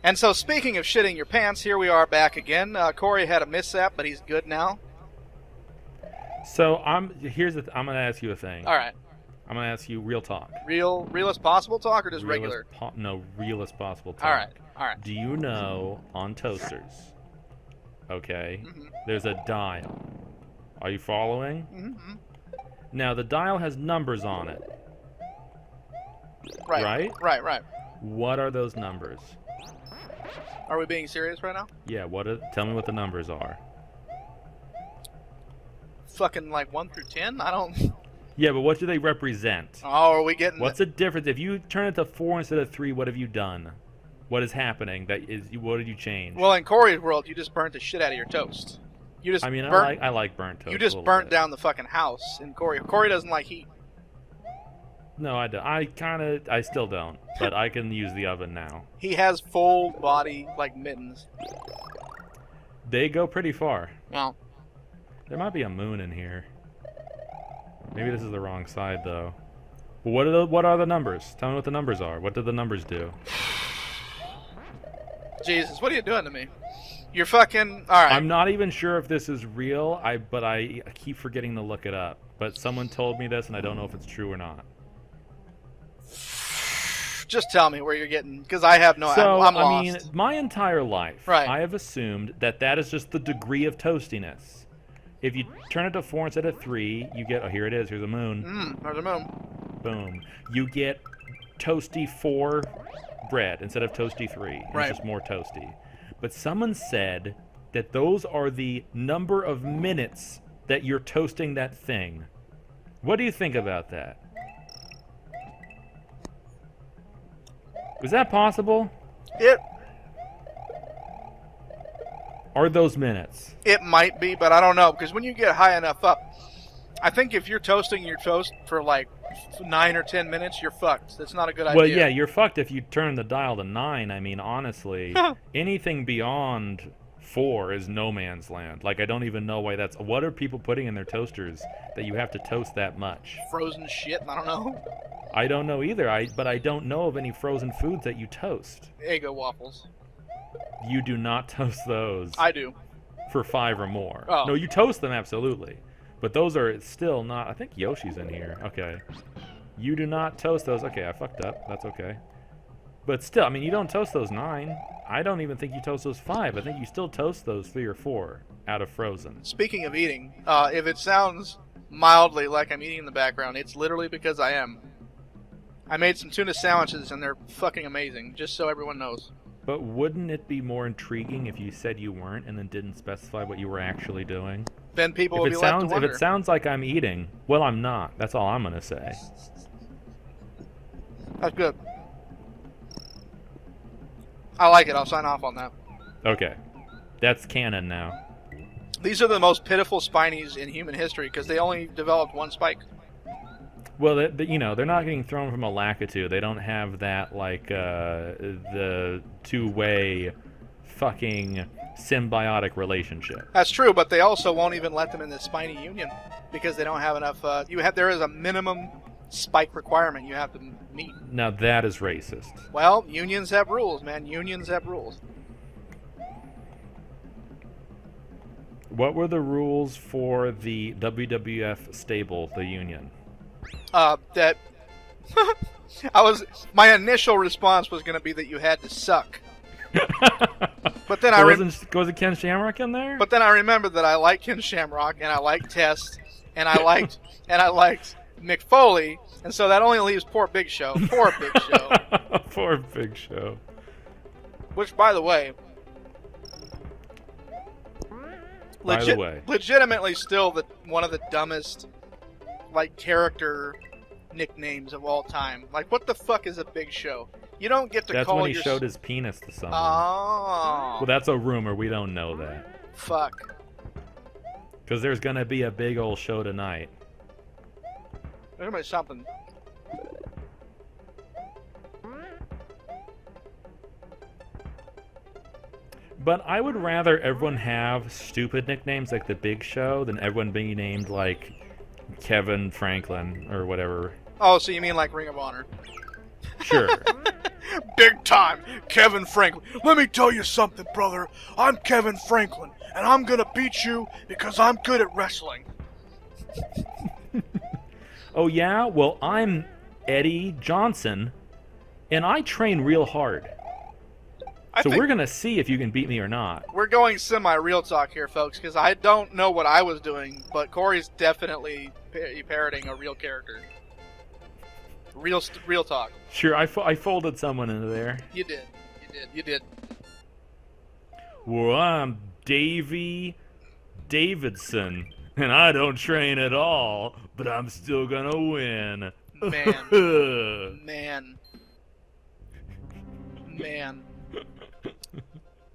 And so, speaking of shitting your pants, here we are back again. Corey had a mishap, but he's good now. So I'm gonna ask you a thing. All right. I'm gonna ask you real talk. Real as possible talk, or just real regular? Real as possible talk. All right. Do you know on toasters? Okay. Mm-hmm. There's a dial. Are you following? Mm-hmm. Now the dial has numbers on it. Right. Right. What are those numbers? Are we being serious right now? Yeah. Tell me what the numbers are. Fucking like 1 through 10? I don't. Yeah, but what do they represent? Oh, are we getting? What's the difference? If you turn it to 4 instead of 3, what have you done? What is happening? What did you change? Well, in Corey's world, you just burnt the shit out of your toast. You just. I like burnt toast. You just burnt down the fucking house in Corey. Corey doesn't like heat. No, I don't. I still don't. But I can use the oven now. He has full body like mittens. They go pretty far. No. There might be a moon in here. Maybe this is the wrong side, though. Well, what are the numbers? Tell me what the numbers are. What did the numbers do? Jesus, what are you doing to me? You're fucking... Alright. I'm not even sure if this is real, but I keep forgetting to look it up. But someone told me this, and I don't know if it's true or not. Just tell me where you're getting... Because I have no... So, I'm lost. I mean, my entire life, right. I have assumed that is just the degree of toastiness. If you turn it to 4 instead of 3, you get... Oh, here it is. Here's a moon. There's a moon. Boom. You get toasty 4 bread instead of toasty 3. Right. It's just more toasty. But someone said that those are the number of minutes that you're toasting that thing. What do you think about that? Is that possible? Are those minutes? It might be, but I don't know. Because when you get high enough up, I think if you're toasting your toast for like 9 or 10 minutes, you're fucked. That's not a good idea. Well, yeah, you're fucked if you turn the dial to 9. I mean, honestly, anything beyond 4 is no man's land. Like, I don't even know why that's... What are people putting in their toasters that you have to toast that much? Frozen shit, I don't know. I don't know either, but I don't know of any frozen foods that you toast. Eggo waffles. You do not toast those. I do. For 5 or more. Oh. No, you toast them, absolutely. But those are still not... I think Yoshi's in here. Okay. You do not toast those. Okay, I fucked up. That's okay. But still, I mean, you don't toast those 9. I don't even think you toast those 5. I think you still toast those 3 or 4 out of frozen. Speaking of eating, if it sounds mildly like I'm eating in the background, it's literally because I am. I made some tuna sandwiches, and they're fucking amazing, just so everyone knows. But wouldn't it be more intriguing if you said you weren't and then didn't specify what you were actually doing? Then people will be left to wonder. If it sounds like I'm eating, well, I'm not. That's all I'm going to say. That's good. I like it. I'll sign off on that. Okay. That's canon now. These are the most pitiful spinies in human history because they only developed one spike. Well, you know, they're not getting thrown from a lakitu. They don't have that, like, the two-way fucking symbiotic relationship. That's true, but they also won't even let them in the spiny union because they don't have enough... there is a minimum spike requirement you have to meet. Now, that is racist. Well, unions have rules, man. Unions have rules. What were the rules for the WWF stable, the union? My initial response was going to be that you had to suck. But then was it Ken Shamrock in there? But then I remembered that I like Ken Shamrock and I like Test and I liked Mick Foley, and so that only leaves poor Big Show. Poor Big Show. Poor Big Show. Which, by the way, legitimately still one of the dumbest character nicknames of all time. Like, what the fuck is a Big Show? You don't get to That's call when he showed his penis to someone. Oh. Well, that's a rumor. We don't know that. Fuck. Because there's going to be a big old show tonight. There's going to be something. But I would rather everyone have stupid nicknames like the Big Show than everyone being named like Kevin Franklin or whatever. Oh, so you mean like Ring of Honor? Sure. Big time, Kevin Franklin. Let me tell you something, brother. I'm Kevin Franklin, and I'm gonna beat you because I'm good at wrestling. Oh yeah? Well, I'm Eddie Johnson, and I train real hard. So we're going to see if you can beat me or not. We're going semi-real talk here, folks, because I don't know what I was doing, but Corey's definitely parroting a real character. Real talk. Sure, I folded someone into there. You did. Well, I'm Davey Davidson, and I don't train at all, but I'm still going to win. Man.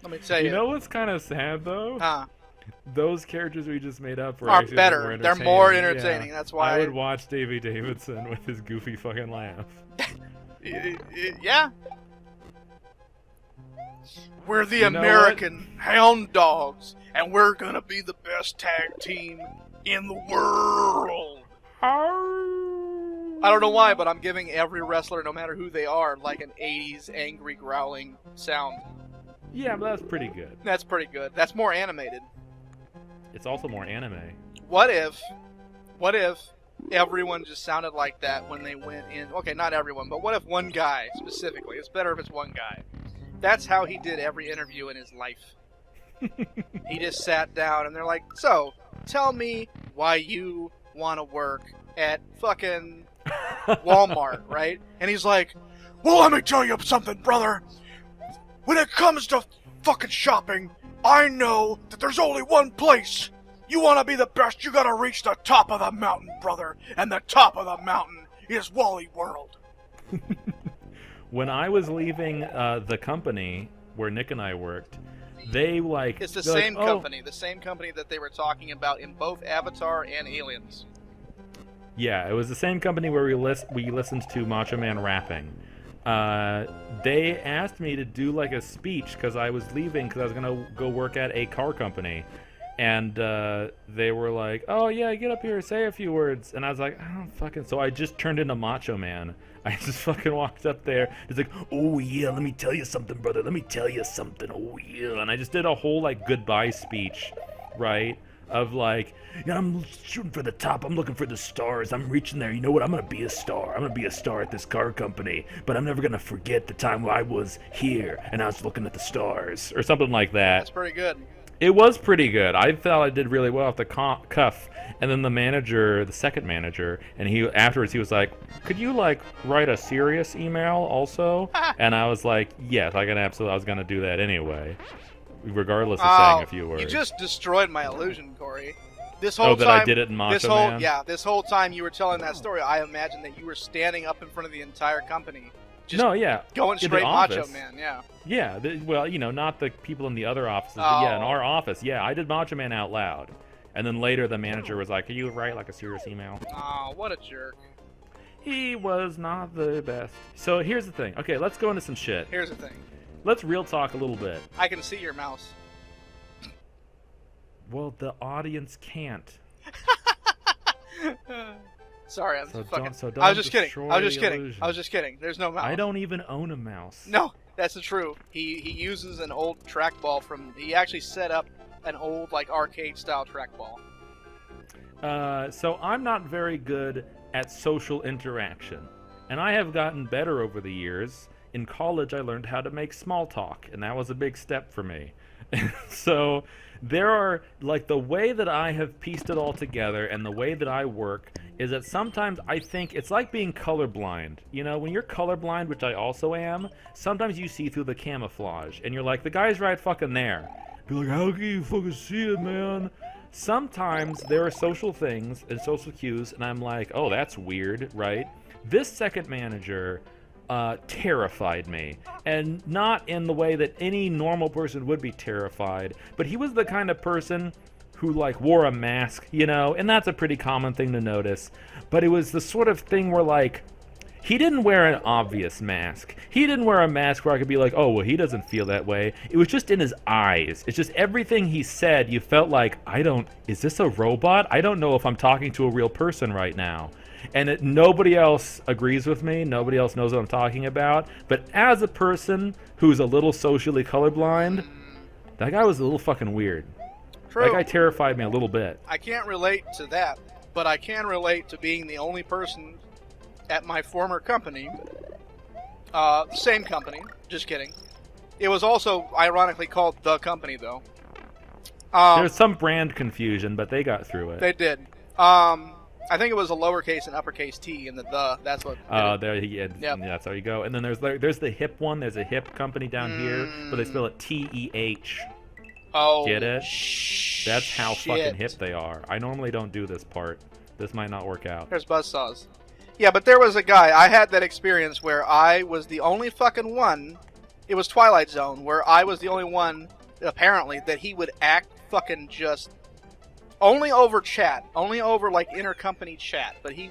Let me tell you. You know what's kind of sad, though? Those characters we just made up are better. They're more entertaining. Yeah. That's why I would watch Davey Davidson with his goofy fucking laugh. Yeah. We're the American Hound Dogs, and we're gonna be the best tag team in the world. I don't know why, but I'm giving every wrestler, no matter who they are, like an 80s angry growling sound. Yeah, but that's pretty good. That's pretty good. That's more animated. It's also more anime. What if everyone just sounded like that when they went in? Okay, not everyone, but what if one guy specifically? It's better if it's one guy. That's how he did every interview in his life. He just sat down and they're like, "So, tell me why you want to work at fucking Walmart," right? And he's like, "Well, let me tell you something, brother. When it comes to fucking shopping, I know that there's only one place. You want to be the best, you gotta reach the top of the mountain, brother. And the top of the mountain is Wally World." When I was leaving the company where Nick and I worked, they like... It's the same company. The same company that they were talking about in both Avatar and Aliens. Yeah, it was the same company where we listened to Macho Man rapping. They asked me to do like a speech because I was leaving because I was gonna go work at a car company, and they were like, "Oh yeah, get up here, say a few words," and I was like, "I don't fucking." So I just turned into Macho Man. I just fucking walked up there. It's like, "Oh yeah, let me tell you something, brother. Let me tell you something. Oh yeah," and I just did a whole like goodbye speech, right? Of like, "Yeah, I'm shooting for the top. I'm looking for the stars. I'm reaching there. You know what? I'm gonna be a star. I'm gonna be a star at this car company. But I'm never gonna forget the time where I was here and I was looking at the stars," or something like that. That's pretty good. It was pretty good. I felt I did really well off the cuff. And then the manager, the second manager, and he afterwards he was like, "Could you like write a serious email also?" And I was like, "Yes, I was gonna do that anyway." Regardless of saying a few words. You just destroyed my illusion, Corey. This whole time, I did it in Macho Man? Yeah, this whole time you were telling that story, I imagined that you were standing up in front of the entire company. Just going straight Macho Man, yeah. Yeah, well, you know, not the people in the other offices, but yeah, in our office, yeah, I did Macho Man out loud. And then later the manager was like, "Can you write like a serious email?" Oh, what a jerk. He was not the best. So here's the thing. Okay, let's go into some shit. Here's the thing. Let's real talk a little bit. I can see your mouse. Well, the audience can't. Sorry, I'm fucking... don't I was just kidding. illusion. I was just kidding. There's no mouse. I don't even own a mouse. No, that's true. He uses an old trackball from... He actually set up an old, like, arcade-style trackball. So I'm not very good at social interaction. And I have gotten better over the years. In college, I learned how to make small talk, and that was a big step for me. So there are, like, the way that I have pieced it all together and the way that I work is that sometimes I think it's like being colorblind. You know, when you're colorblind, which I also am, sometimes you see through the camouflage, and you're like, the guy's right fucking there. Be like, how can you fucking see it, man? Sometimes there are social things and social cues, and I'm like, oh, that's weird, right? This second manager terrified me, and not in the way that any normal person would be terrified, but he was the kind of person who like wore a mask, you know, and that's a pretty common thing to notice, but it was the sort of thing where like he didn't wear an obvious mask. He didn't wear a mask where I could be like, oh, well, he doesn't feel that way. It was just in his eyes. It's just everything he said, you felt like, is this a robot? I don't know if I'm talking to a real person right now. and nobody else agrees with me. Nobody else knows what I'm talking about. But as a person who's a little socially colorblind, that guy was a little fucking weird. True. That guy terrified me a little bit. I can't relate to that, but I can relate to being the only person at my former company. Same company. Just kidding. It was also ironically called The Company, though. There's some brand confusion, but they got through it. They did. I think it was a lowercase and uppercase T in the. That's what. There he is. Yep. Yeah, that's how you go. And then there's the hip one. There's a hip company down here, but they spell it TEH. Oh. Get it? That's how fucking hip they are. I normally don't do this part. This might not work out. There's buzzsaws. Yeah, but there was a guy. I had that experience where I was the only fucking one. It was Twilight Zone, where I was the only one, apparently, that he would act fucking just only over chat, only over like intercompany chat. But he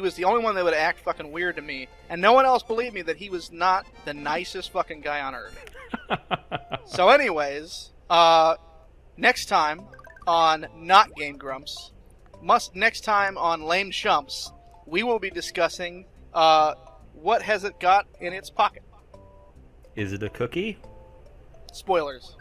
was the only one that would act fucking weird to me, and no one else believed me that he was not the nicest fucking guy on earth. So, anyways, next time on Not Game Grumps, next time on Lame Chumps, we will be discussing what has it got in its pocket. Is it a cookie? Spoilers.